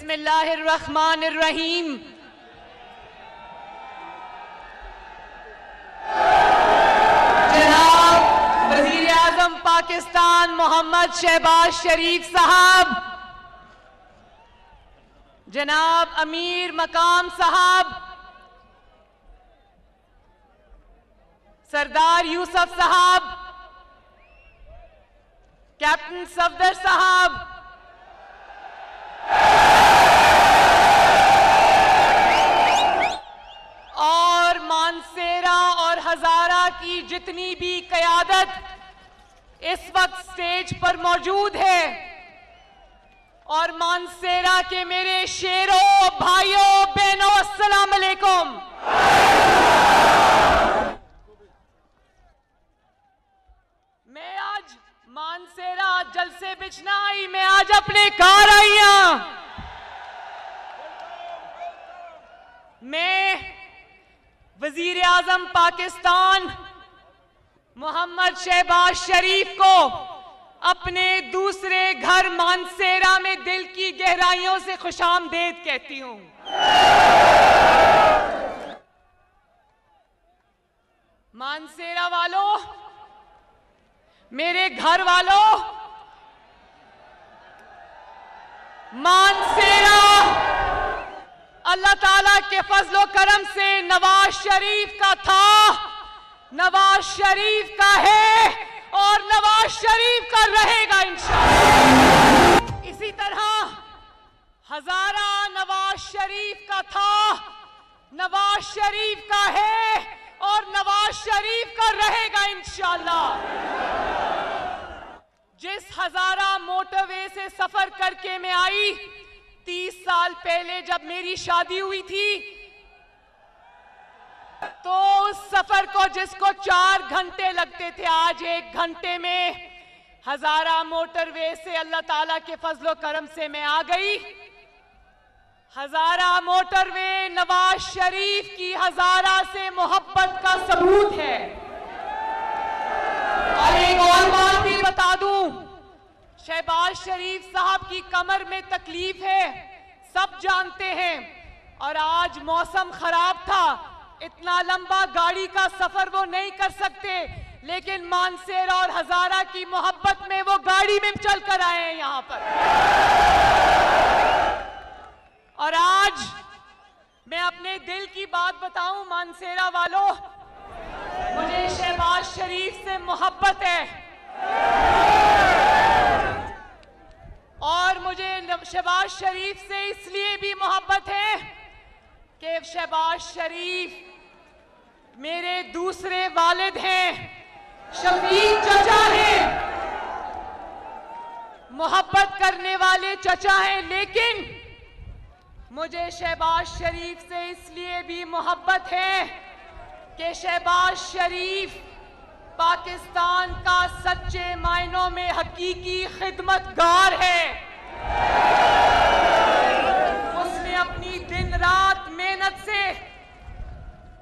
बिस्मिल्लाहिर्रहमानिर्रहीम। जनाब वजीर आजम पाकिस्तान मोहम्मद शहबाज शरीफ साहब, जनाब अमीर मकाम साहब, सरदार यूसुफ साहब, कैप्टन सफदर साहब, और मानसेरा और हजारा की जितनी भी क़यादत इस वक्त स्टेज पर मौजूद है, और मानसेरा के मेरे शेरों, भाइयों, बहनों, अस्सलाम अलैकुम। मैं आज मानसेरा जलसे बिछना आई, मैं आज अपने घर आई हूं। मैं वजीर आजम पाकिस्तान मोहम्मद शहबाज शरीफ को अपने दूसरे घर मानसेरा में दिल की गहराइयों से खुशामदीद कहती हूं। मानसेरा वालों, मेरे घर वालों, मानसेरा अल्लाह ताला के फजलो करम से नवाज शरीफ का था, नवाज शरीफ का है और नवाज शरीफ का रहेगा इंशाअल्लाह। इसी तरह हजारा नवाज शरीफ का था, नवाज शरीफ का है और नवाज शरीफ का रहेगा इंशाअल्लाह। जिस हजारा मोटरवे से सफर करके मैं आई, 30 साल पहले जब मेरी शादी हुई थी, तो उस सफर को जिसको 4 घंटे लगते थे, आज 1 घंटे में हजारा मोटरवे से अल्लाह ताला के फजलो करम से मैं आ गई। हजारा मोटरवे नवाज शरीफ की हजारा से मोहब्बत का सबूत है। और एक और बात भी बता दूं, शहबाज शरीफ साहब की कमर में तकलीफ है, सब जानते हैं, और आज मौसम खराब था, इतना लंबा गाड़ी का सफर वो नहीं कर सकते, लेकिन मानसेरा और हजारा की मोहब्बत में वो गाड़ी में चलकर आए हैं यहां पर। और आज मैं अपने दिल की बात बताऊं मानसेरा वालों, मुझे शहबाज शरीफ से मोहब्बत है, और मुझे शहबाज शरीफ से इसलिए भी मोहब्बत है कि शहबाज शरीफ मेरे दूसरे वालिद हैं, शफीक चचा हैं, मोहब्बत करने वाले चचा हैं, लेकिन मुझे शहबाज शरीफ से इसलिए भी मोहब्बत है कि शहबाज शरीफ पाकिस्तान का सच्चे मायनों में हकीकी खिदमतगार है। उसने अपनी दिन रात मेहनत से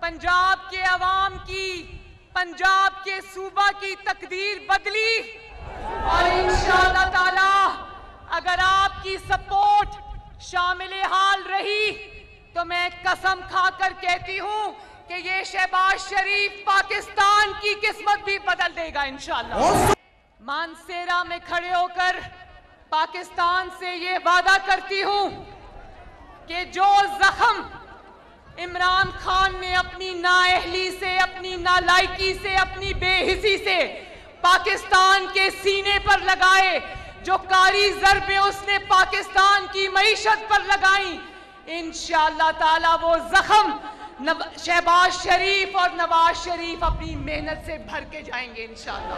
पंजाब के अवाम की, पंजाब के सूबा की तकदीर बदली, और इंशाअल्लाह ताला अगर आपकी सपोर्ट शामिल हाल रही तो मैं कसम खाकर कहती हूं कि ये शहबाज शरीफ पाकिस्तान की किस्मत भी बदल देगा इंशाअल्लाह। मानसेरा में खड़े होकर पाकिस्तान से ये वादा करती हूं कि जो जख्म इमरान खान ने अपनी नाअहली से, अपनी नालायकी से, अपनी बेहिसी से पाकिस्तान के सीने पर लगाए, जो कारी ज़रबे उसने पाकिस्तान की मईशत पर लगाई, इंशाअल्लाह ताला वो जख्म शहबाज शरीफ और नवाज शरीफ अपनी मेहनत से भर के जाएंगे इंशाअल्लाह।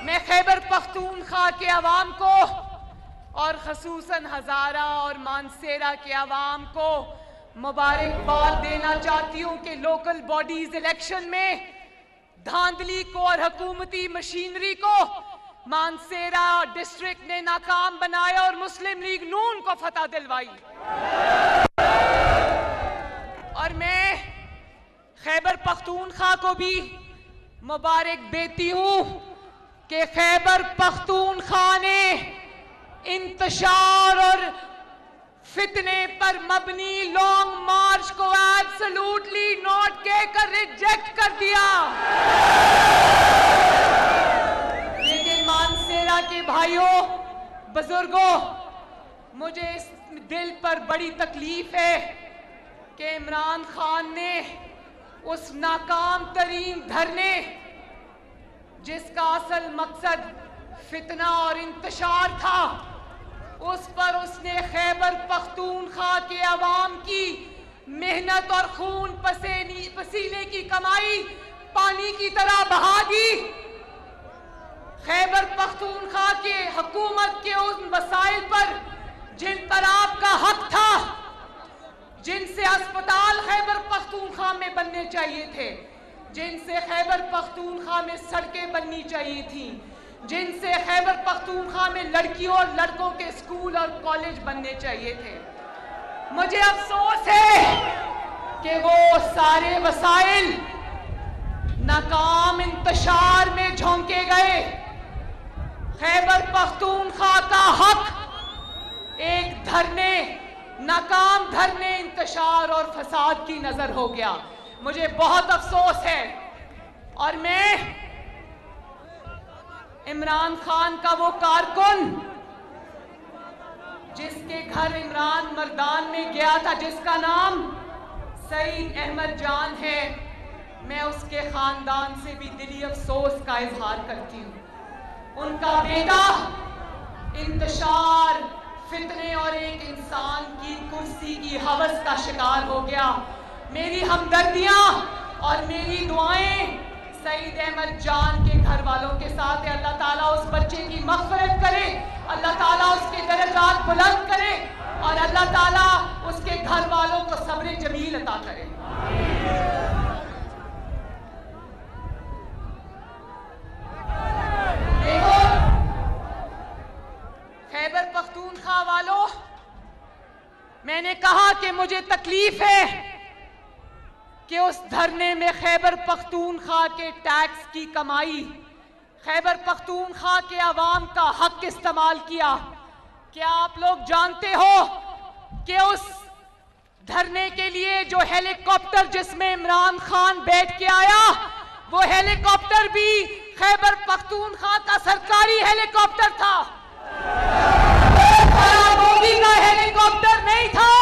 मैं खैबर पख्तूनख्वा के अवाम को और खसूसन हजारा और मानसेरा के अवाम को मुबारकबाद देना चाहती हूँ कि लोकल बॉडीज इलेक्शन में धांधली को और हुकूमती मशीनरी को मानसेरा डिस्ट्रिक्ट ने नाकाम बनाया और मुस्लिम लीग नून को फतह दिलवाई। और मैं खैबर पख्तूनख्वा को भी मुबारक देती हूँ कि खैबर पख्तूनख्वा ने इंतशार और फितने पर मबनी लॉन्ग मार्च को एब्सोल्युटली नॉट कहकर रिजेक्ट कर दिया। लेकिन मानसेरा के भाइयों, बुजुर्गों, मुझे इस दिल पर बड़ी तकलीफ है कि इमरान खान ने उस नाकाम तरीन धरने, जिसका असल मकसद फितना और इंतशार था, उस पर उसने खैबर पख्तूनख्वा के अवाम की मेहनत और खून पसीने की कमाई पानी की तरह बहा दी। खैबर पख्तूनख्वा के हुकूमत के उन वसाइल पर जिन पर आपका हक था, जिनसे अस्पताल खैबर पख्तूनख्वा में बनने चाहिए थे, जिनसे खैबर पख्तूनख्वा में सड़कें बननी चाहिए थी, जिनसे खैबर पख्तूनख्वा में लड़कियों और लड़कों के स्कूल और कॉलेज बनने चाहिए थे, मुझे अफसोस है कि वो सारे वसाइल नाकाम इंतशार में झोंके गए। खैबर पख्तूनख्वा का हक एक धरने, नाकाम धरने, इंतशार और फसाद की नजर हो गया। मुझे बहुत अफसोस है और मैं इमरान खान का वो कारकुन जिसके घर इमरान मर्दान में गया था, जिसका नाम सईद अहमद जान है, मैं उसके खानदान से भी दिली अफसोस का इजहार करती हूँ। उनका बेटा इंतशार, फितने और एक इंसान की कुर्सी की हवस का शिकार हो गया। मेरी हमदर्दियां और मेरी दुआएं सईद अहमद जान के घर वालों के साथ है। अल्लाह ताला उस बच्चे की मग़फ़िरत करे, अल्लाह ताला उसके दर्जात बुलंद करे और अल्लाह ताला उसके घर वालों को सब्र जमील अता करे। देखो खैबर पख्तूनख्वा वालों, मैंने कहा कि मुझे तकलीफ है कि उस धरने में खैबर पख्तूनख्वा के टैक्स की कमाई, खैबर पख्तूनख्वा के अवाम का हक इस्तेमाल किया। क्या आप लोग जानते हो कि उस धरने के लिए जो हेलीकॉप्टर जिसमें इमरान खान बैठ के आया, वो हेलीकॉप्टर भी खैबर पख्तूनख्वा का सरकारी हेलीकॉप्टर था, फरागोगी का हेलीकॉप्टर नहीं था।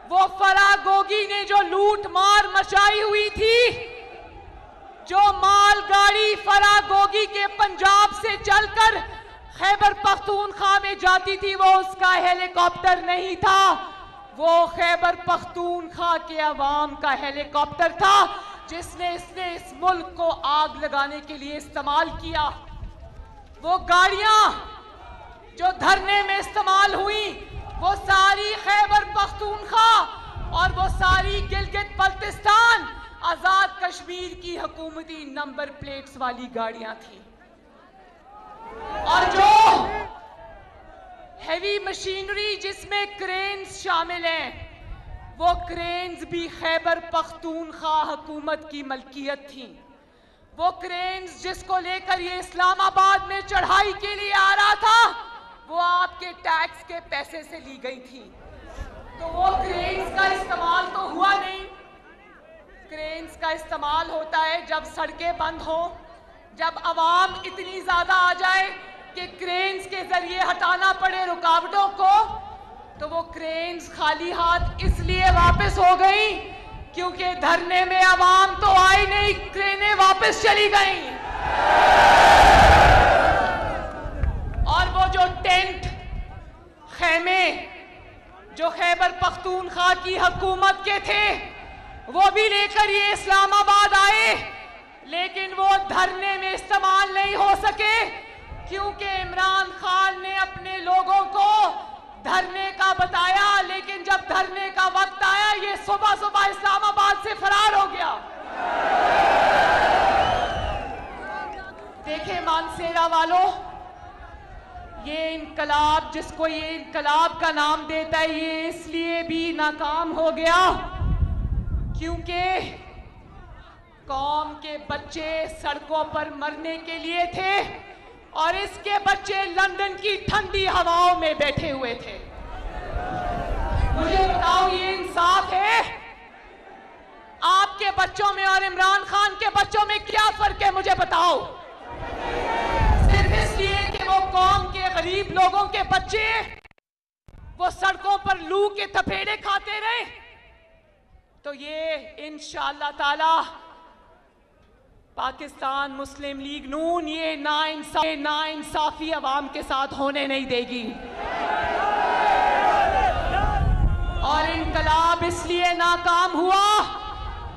वो फरागोगी ने जो लूट मार मचाई हुई थी, जो मालगाड़ी फरागोगी के पंजाब से चलकर खैबर पख्तूनख्वा में जाती थी, वो उसका हेलीकॉप्टर नहीं था, वो खैबर पख्तूनख्वा के अवाम का हेलीकॉप्टर था, जिसने इस मुल्क को आग लगाने के लिए इस्तेमाल किया। वो गाड़ियां जो धरने में इस्तेमाल हुई, वो सारी खैबर पख्तूनख्वा और वो सारी गिलगित बल्तिस्तान आजाद कश्मीर की हुकूमती नंबर प्लेट्स वाली गाड़ियां थी। और जो हेवी मशीनरी जिसमें क्रेन्स शामिल हैं, वो क्रेन्स भी खैबर पख्तूनख्वा हुकूमत की मलकियत थी। वो क्रेन्स जिसको लेकर ये इस्लामाबाद में चढ़ाई के लिए आ रहा था, वो आपके टैक्स के पैसे से ली गई थी। तो वो क्रेन्स का इस्तेमाल तो हुआ नहीं। क्रेन्स का इस्तेमाल होता है जब सड़कें बंद हो, जब आवाम इतनी ज्यादा आ जाए कि क्रेन्स के जरिए हटाना पड़े रुकावटों को। तो वो क्रेन्स खाली हाथ इसलिए वापस हो गई क्योंकि धरने में आवाम तो आई नहीं, क्रेनें वापस चली गई। और वो जो टेंट, खेमे जो खैबर पख्तूनख्वा की हुकूमत के थे, वो भी लेकर ये इस्लामाबाद आए, लेकिन वो धरने में इस्तेमाल नहीं हो सके क्योंकि इमरान खान ने अपने लोगों को धरने का बताया, लेकिन जब धरने का वक्त आया, ये सुबह सुबह इस्लामाबाद से फरार हो गया। देखे मानसेरा वालों, ये इनकलाब जिसको ये इनकलाब का नाम देता है, ये इसलिए भी नाकाम हो गया क्योंकि कौम के बच्चे सड़कों पर मरने के लिए थे, और इसके बच्चे लंदन की ठंडी हवाओं में बैठे हुए थे। मुझे बताओ, ये इंसाफ है? आपके बच्चों में और इमरान खान के बच्चों में क्या फर्क है, मुझे बताओ? सिर्फ इसलिए कि वो कौम के गरीब लोगों के बच्चे वो सड़कों पर लू के थपेड़े खाते रहे। तो ये इंशाअल्लाह ताला पाकिस्तान मुस्लिम लीग नून ये नाइंसाफी अवाम के साथ होने नहीं देगी। और इनकलाब इसलिए नाकाम हुआ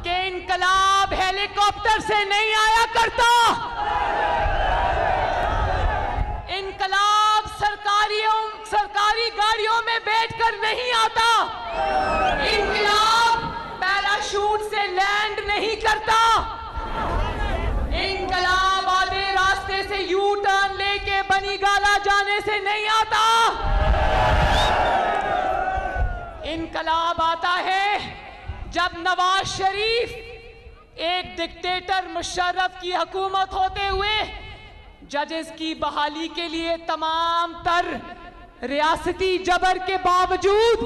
कि इनकलाब हेलीकॉप्टर से नहीं आया करता। इनकलाब सरकारी गाड़ियों में बैठकर नहीं आता। इनकलाब पैराशूट से लैंड नहीं करता। इनकलाब आधे रास्ते से यू टर्न लेके बनी गाला जाने से नहीं आता। इनकलाब आता है जब नवाज शरीफ एक डिक्टेटर मुशर्रफ की हुकूमत होते हुए जजेस की बहाली के लिए तमाम तर रियासती जबर के बावजूद,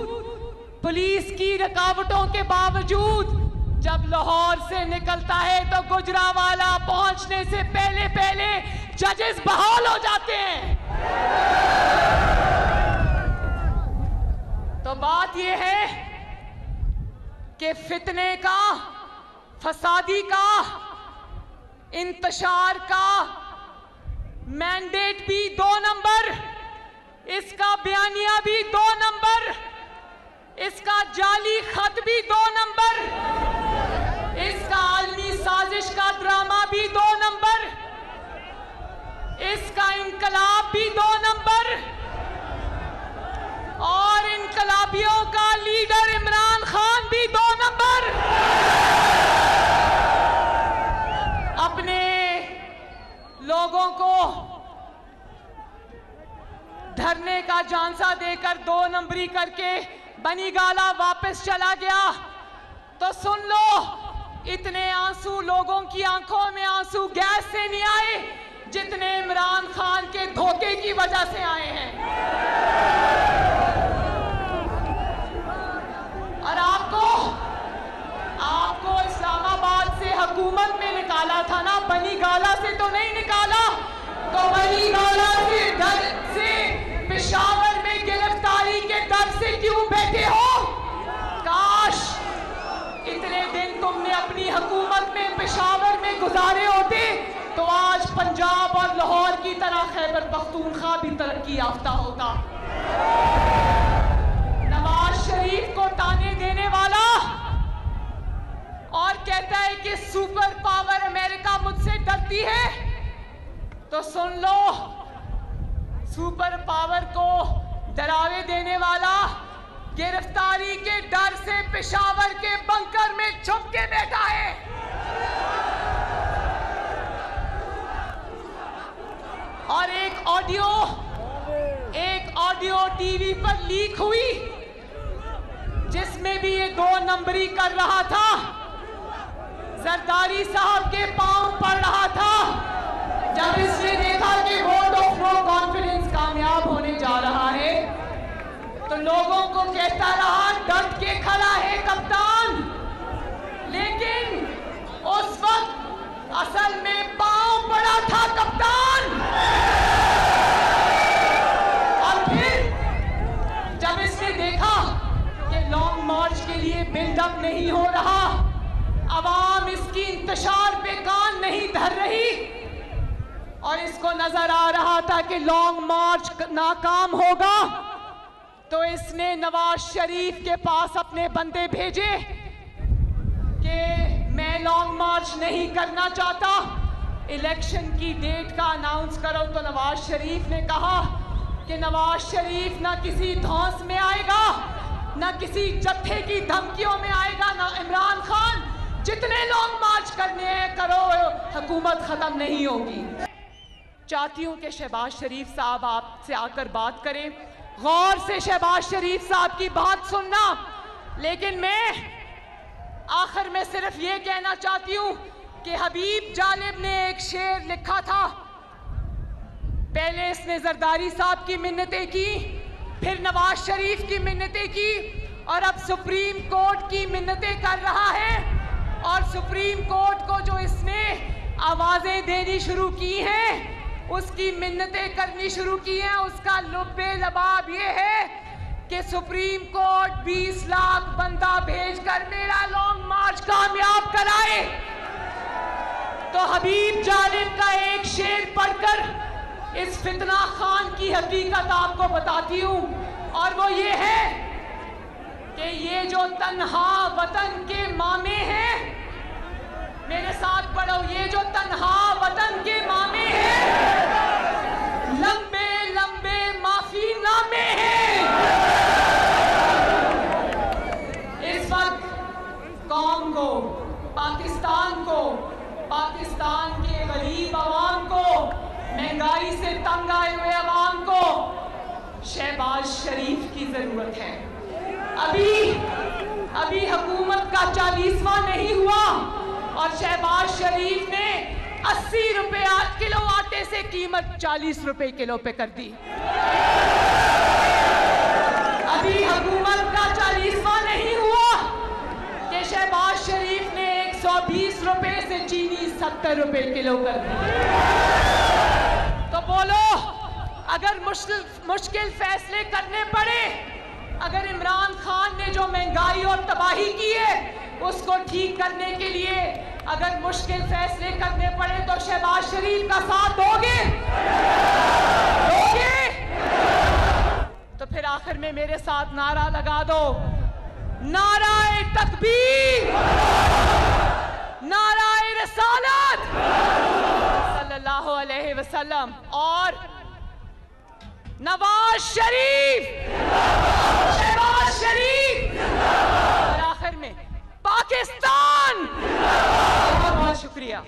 पुलिस की रुकावटों के बावजूद जब लाहौर से निकलता है तो गुजरावाला पहुंचने से पहले पहले जजेस बहाल हो जाते हैं। तो बात यह है कि फितने का, फसादी का, इंतशार का मैंडेट भी 2 नंबर, इसका बयानिया भी 2 नंबर, इसका जाली खत भी 2 नंबर, इसका आलमी साजिश का ड्रामा भी 2 नंबर, इसका इनकलाब भी 2 नंबर और इनकलाबियों का लीडर इमरान खान भी 2 नंबर। अपने लोगों को धरने का झांसा देकर 2 नंबरी करके बनी गाला वापस चला गया। तो सुन लो, इतने आंसू लोगों की आंखों में आंसू गैस से नहीं आए जितने इमरान खान के धोखे की वजह से आए हैं। और आपको इस्लामाबाद से हुकूमत में निकाला था ना, बनी गाला से तो नहीं निकाला। तो बनी गाला से डर से पेशावर में गिरफ्तारी के डर से क्यों बैठे हो? काश इतने दिन तुमने अपनी हुकूमत में पेशावर में गुजारे होते तो आज पंजाब और लाहौर की तरह खैबर पख्तूनख्वा भी तरक्की याफ्ता होता। नवाज शरीफ को ताने देने वाला और कहता है कि सुपर पावर अमेरिका मुझसे डरती है। तो सुन लो, सुपर पावर को डरावे देने वाला गिरफ्तारी के डर से पेशावर के बंकर में छुप के बैठा है। और एक ऑडियो टीवी पर लीक हुई जिसमें भी ये 2 नंबरी कर रहा था, जरदारी साहब के पांव पड़ रहा था। जब इसने देखा कि वोट ऑफ नो कॉन्फिडेंस कामयाब होने जा रहा है तो लोगों को कहता रहा डट के खड़ा है कप्तान, लेकिन उस वक्त असल में पांव पड़ा था कप्तान। और फिर जब इसने देखा कि लॉन्ग मार्च के लिए बिल्डअप नहीं हो रहा, अवाम इसकी इंतशार पे कान नहीं धर रही और इसको नजर आ रहा था कि लॉन्ग मार्च नाकाम होगा, तो इसने नवाज शरीफ के पास अपने बंदे भेजे कि मैं लॉन्ग मार्च नहीं करना चाहता, इलेक्शन की डेट का अनाउंस करो। तो नवाज शरीफ ने कहा कि नवाज शरीफ ना किसी धौंस में आएगा, ना किसी जत्थे की धमकियों में आएगा, ना इमरान खान, जितने लॉन्ग मार्च करने हैं करो, हुकूमत खत्म नहीं होगी। चाहती हूं कि शहबाज शरीफ साहब आपसे आकर बात करें, गौर से शहबाज शरीफ साहब की बात सुनना। लेकिन मैं आखिर में सिर्फ ये कहना चाहती हूं कि हबीब जालिब ने एक शेर लिखा था पहले इसने जरदारी साहब की मिन्नतें की, फिर नवाज शरीफ की मिन्नतें की और अब सुप्रीम कोर्ट की मिन्नतें कर रहा है। और सुप्रीम कोर्ट को जो इसने आवाजें देनी शुरू की हैं, उसकी मिन्नतें करनी शुरू की हैं, उसका लुब्बे लबाब ये है कि सुप्रीम कोर्ट 20 लाख बंदा भेजकर मेरा लॉन्ग मार्च कामयाब कराए। तो हबीब जालिब का एक शेर पढ़कर इस फितना खान की हकीकत आपको बताती हूं, और वो ये है कि ये जो तन्हा वतन के मामे हैं, मेरे साथ पढ़ो, ये जो तन्हा वतन के मामे हैं, लंबे लंबे माफी नामे हैं। इस वक्त कौम को, पाकिस्तान को, पाकिस्तान के गरीब अवाम को, महंगाई से तंग आए हुए अवाम को शहबाज शरीफ की जरूरत है। अभी हुकूमत का 40वां नहीं हुआ और शहबाज शरीफ ने 80 रुपए किलो आटे से कीमत 40 रुपए किलो पे कर दी। अभी हुकूमत का 40वां नहीं हुआ कि शहबाज शरीफ ने 120 रुपए से चीनी 70 रुपए किलो कर दी। तो बोलो, अगर मुश्किल फैसले करने पड़े, अगर इमरान खान ने जो महंगाई और तबाही की है उसको ठीक करने के लिए अगर मुश्किल फैसले करने पड़े, तो शहबाज शरीफ का साथ दोगे? तो फिर आखिर में मेरे साथ नारा लगा दो, नाराए तकबीर, नाराए रिसालत सल्लल्लाहु अलैहि वसल्लम और नवाज शरीफ, शहबाज शरीफ और आखिर में पाकिस्तान। बहुत बहुत शुक्रिया।